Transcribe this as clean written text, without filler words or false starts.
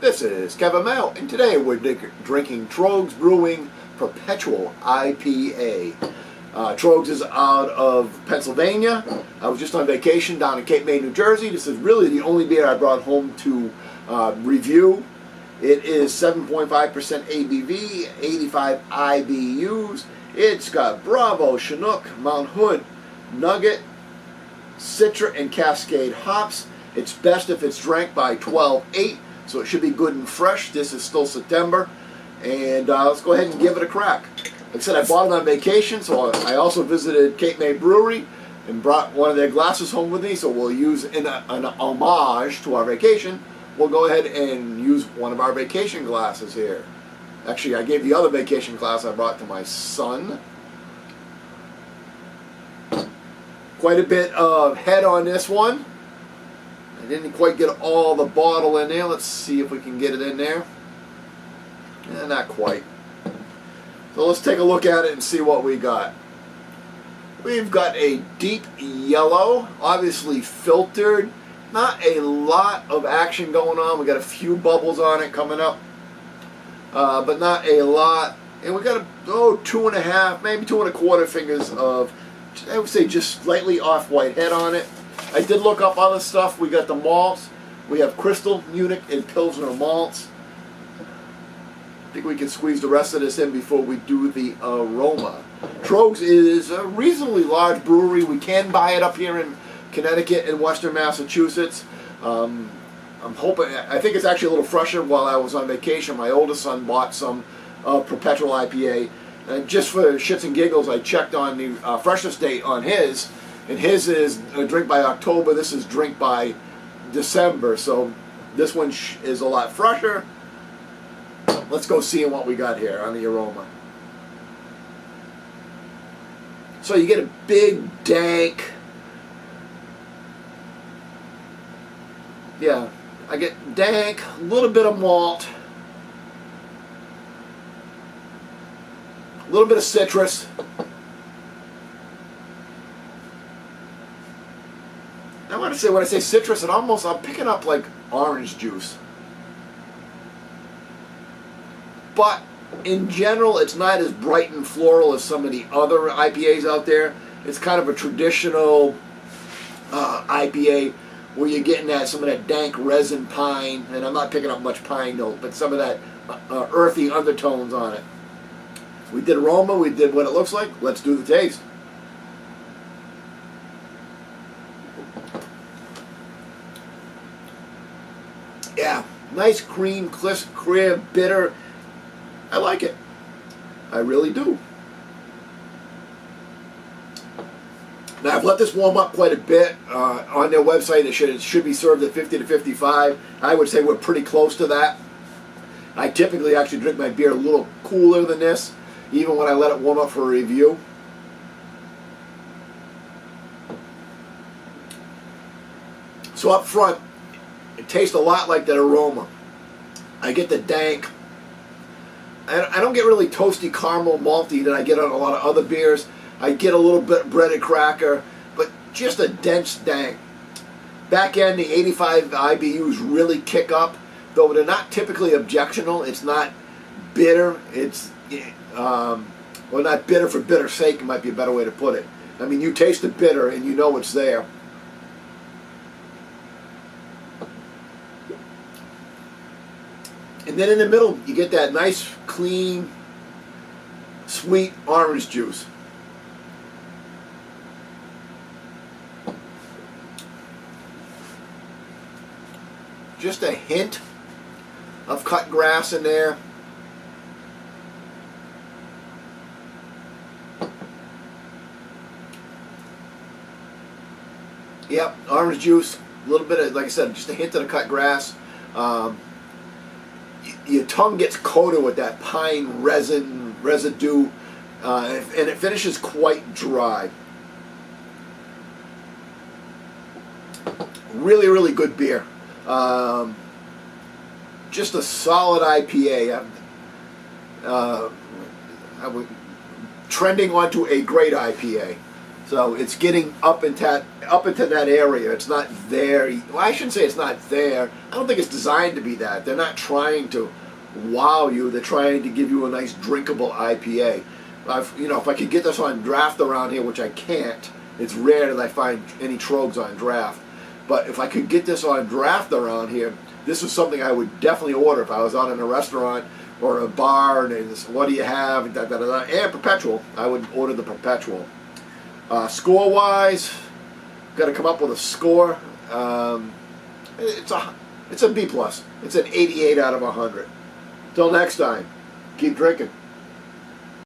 This is Kevin Mel, and today we're drinking Troegs Brewing Perpetual IPA. Troegs is out of Pennsylvania. I was just on vacation down in Cape May, New Jersey. This is really the only beer I brought home to review. It is 7.5% ABV, 85 IBUs. It's got Bravo, Chinook, Mount Hood, Nugget, Citra, and Cascade hops. It's best if it's drank by 12/8. So it should be good and fresh. This is still September. And let's go ahead and give it a crack. Like I said, I bought it on vacation, so I also visited Cape May Brewery and brought one of their glasses home with me. So we'll use an homage to our vacation. We'll go ahead and use one of our vacation glasses here. Actually, I gave the other vacation glass I brought to my son. Quite a bit of head on this one. I didn't quite get all the bottle in there. Let's see if we can get it in there. Not quite. So let's take a look at it and see what we got. We've got a deep yellow, obviously filtered. Not a lot of action going on. We got a few bubbles on it coming up, but not a lot. And we got 2.5, maybe 2.25 fingers of, I would say, just slightly off-white head on it. I did look up other stuff. We got the malts. We have Crystal, Munich, and Pilsner malts. I think we can squeeze the rest of this in before we do the aroma. Troegs is a reasonably large brewery. We can buy it up here in Connecticut and Western Massachusetts. I'm hoping, I think it's actually a little fresher. While I was on vacation, my oldest son bought some Perpetual IPA. And just for shits and giggles, I checked on the freshness date on his. And his is a drink by October. This is drink by December. So this one is a lot fresher. Let's go see what we got here on the aroma. So you get a big, dank, yeah, I get dank, a little bit of malt, a little bit of citrus. I want to say, when I say citrus, I'm picking up like orange juice. But in general, it's not as bright and floral as some of the other IPAs out there. It's kind of a traditional IPA where you're getting some of that dank resin pine, and I'm not picking up much pine note, but some of that earthy undertones on it. We did aroma, we did what it looks like. Let's do the taste. Yeah, nice cream, clear, bitter. I like it. I really do. Now, I've let this warm up quite a bit. On their website, it should be served at 50 to 55. I would say we're pretty close to that. I typically actually drink my beer a little cooler than this, even when I let it warm up for a review. So up front, it tastes a lot like that aroma. I get the dank. I don't get really toasty caramel malty that I get on a lot of other beers. I get a little bit breaded cracker, but just a dense dank. Back end, the 85 IBUs really kick up, though they're not typically objectionable. It's not bitter. It's well, not bitter for bitter's sake. It might be a better way to put it. I mean, you taste the bitter and you know it's there. And then in the middle, you get that nice, clean, sweet orange juice. Just a hint of cut grass in there. Yep, orange juice, a little bit of, like I said, just a hint of the cut grass. Your tongue gets coated with that pine resin residue, and it finishes quite dry. Really, really good beer. Just a solid IPA. I was trending onto a great IPA. So it's getting up into that area. It's not there. Well, I shouldn't say it's not there. I don't think it's designed to be that. They're not trying to wow you. They're trying to give you a nice drinkable IPA. If I could get this on draft around here, which I can't, it's rare that I find any Troegs on draft. But if I could get this on draft around here, this is something I would definitely order if I was out in a restaurant or a bar and they just, what do you have? And Perpetual. I would order the Perpetual. Score-wise, got to come up with a score. It's a B+. It's an 88 out of 100. Till next time, keep drinking.